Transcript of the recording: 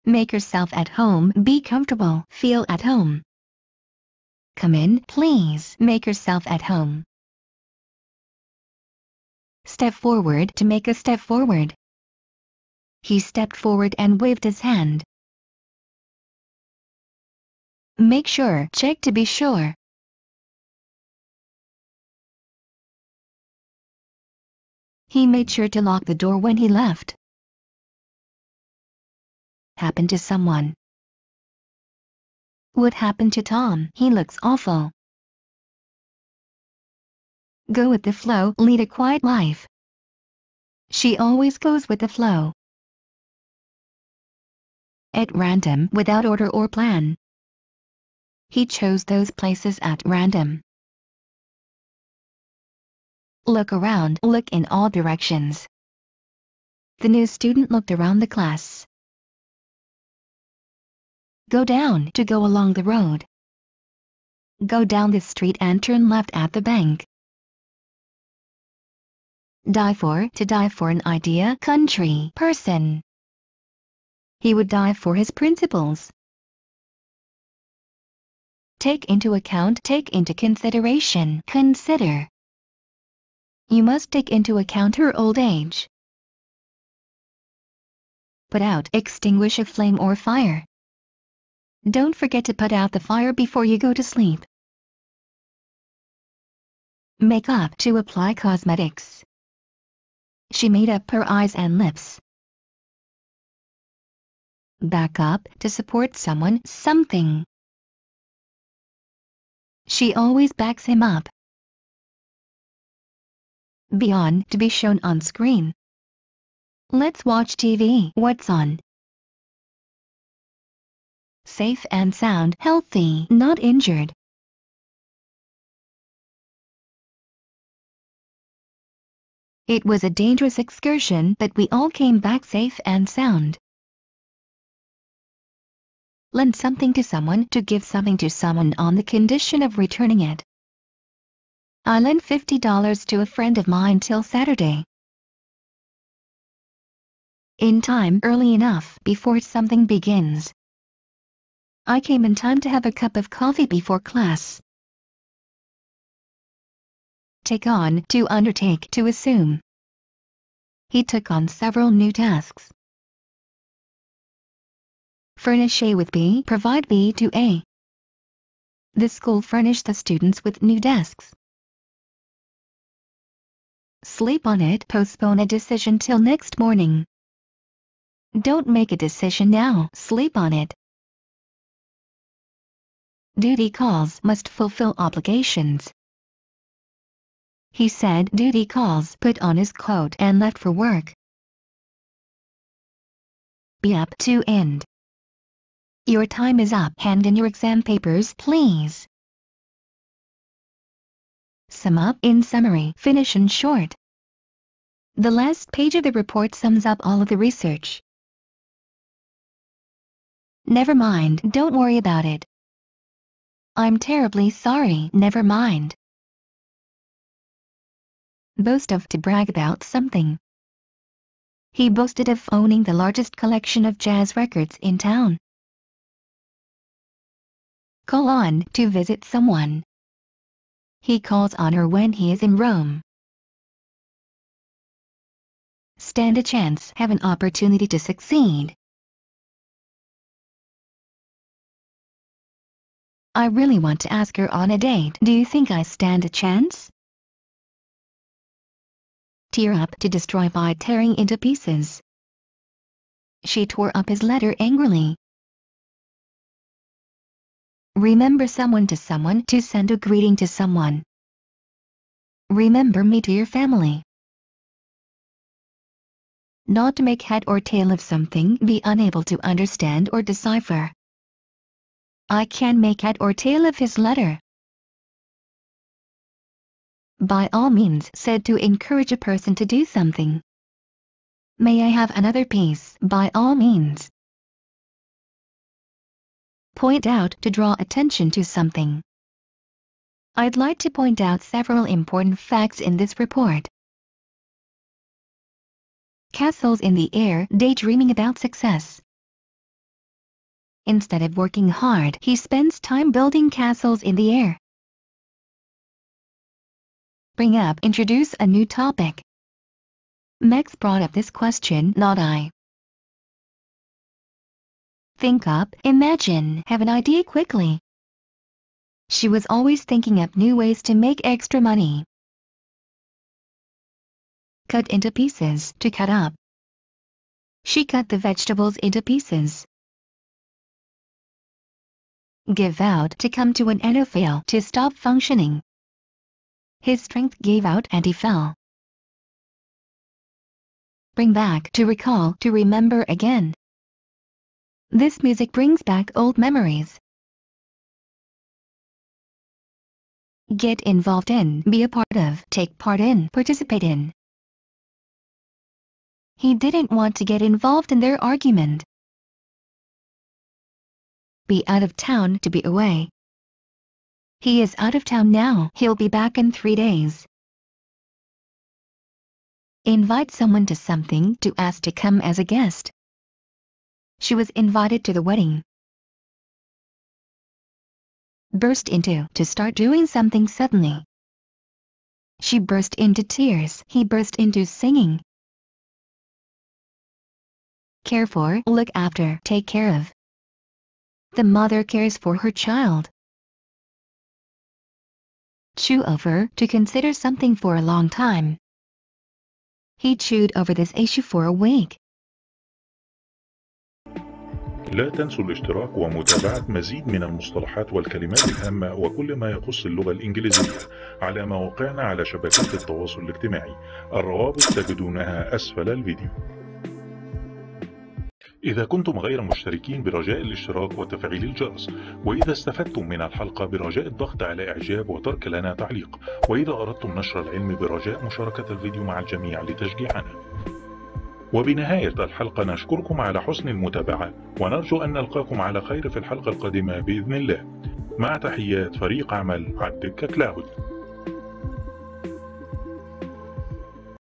Make yourself at home. Be comfortable. Feel at home. Come in, please. Make yourself at home. Step forward. To make a step forward. He stepped forward and waved his hand. Make sure. Check to be sure. He made sure to lock the door when he left. Happen to someone. What happened to Tom? He looks awful. Go with the flow. Lead a quiet life. She always goes with the flow. At random, without order or plan. He chose those places at random. Look around. Look in all directions. The new student looked around the class. Go down. To go along the road. Go down the street and turn left at the bank. Die for. To die for an idea, country, person. He would die for his principles. Take into account. Take into consideration. Consider. You must take into account her old age. Put out. Extinguish a flame or fire. Don't forget to put out the fire before you go to sleep. Make up. To apply cosmetics. She made up her eyes and lips. Back up. To support someone, something. She always backs him up. Be on. To be shown on screen. Let's watch TV. What's on? Safe and sound. Healthy, not injured. It was a dangerous excursion, but we all came back safe and sound. Lend something to someone. To give something to someone on the condition of returning it. I lent $50 to a friend of mine till Saturday. In time. Early enough. Before something begins. I came in time to have a cup of coffee before class. Take on. To undertake. To assume. He took on several new tasks. Furnish A with B. Provide B to A. The school furnished the students with new desks. Sleep on it. Postpone a decision till next morning. Don't make a decision now. Sleep on it. Duty calls. Must fulfill obligations. He said duty calls. Put on his coat and left for work. Be up. To end. Your time is up. Hand in your exam papers, please. Sum up. In summary. Finish in short. The last page of the report sums up all of the research. Never mind. Don't worry about it. I'm terribly sorry. Never mind. Boast of. To brag about something. He boasted of owning the largest collection of jazz records in town. Call on. To visit someone. He calls on her when he is in Rome. Stand a chance. Have an opportunity to succeed. I really want to ask her on a date. Do you think I stand a chance? Tear up. To destroy by tearing into pieces. She tore up his letter angrily. Remember someone. To someone. To send a greeting to someone. Remember me to your family. Not to make head or tail of something. Be unable to understand or decipher. I can make head or tail of his letter. By all means. Said to encourage a person to do something. May I have another piece? By all means. Point out. To draw attention to something. I'd like to point out several important facts in this report. Castles in the air. Daydreaming about success. Instead of working hard, he spends time building castles in the air. Bring up, introduce a new topic. Max brought up this question, not I. Think up, imagine, have an idea quickly. She was always thinking up new ways to make extra money. Cut into pieces, to cut up. She cut the vegetables into pieces. Give out, to come to an end or fail, to stop functioning. His strength gave out and he fell. Bring back, to recall, to remember again. This music brings back old memories. Get involved in, be a part of, take part in, participate in. He didn't want to get involved in their argument. Be out of town, to be away. He is out of town now, he'll be back in 3 days. Invite someone to something, to ask to come as a guest. She was invited to the wedding. Burst into, to start doing something suddenly. She burst into tears, he burst into singing. Care for, look after, take care of. The mother cares for her child. Chew over, to consider something for a long time. He chewed over this issue for a week. لا تنسوا الاشتراك ومتابعة مزيد من المصطلحات والكلمات الهامة وكل ما يخص اللغة الإنجليزية على مواقعنا على شبكات التواصل الاجتماعي. الروابط تجدونها أسفل الفيديو. إذا كنتم غير مشتركين برجاء الاشتراك وتفعيل الجرس، وإذا استفدتم من الحلقة برجاء الضغط على إعجاب وترك لنا تعليق، وإذا أردتم نشر العلم برجاء مشاركة الفيديو مع الجميع لتشجيعنا. وبنهاية الحلقة نشكركم على حسن المتابعة ونرجو أن نلقاكم على خير في الحلقة القادمة بإذن الله. مع تحيات فريق عمل الدكة كلاود.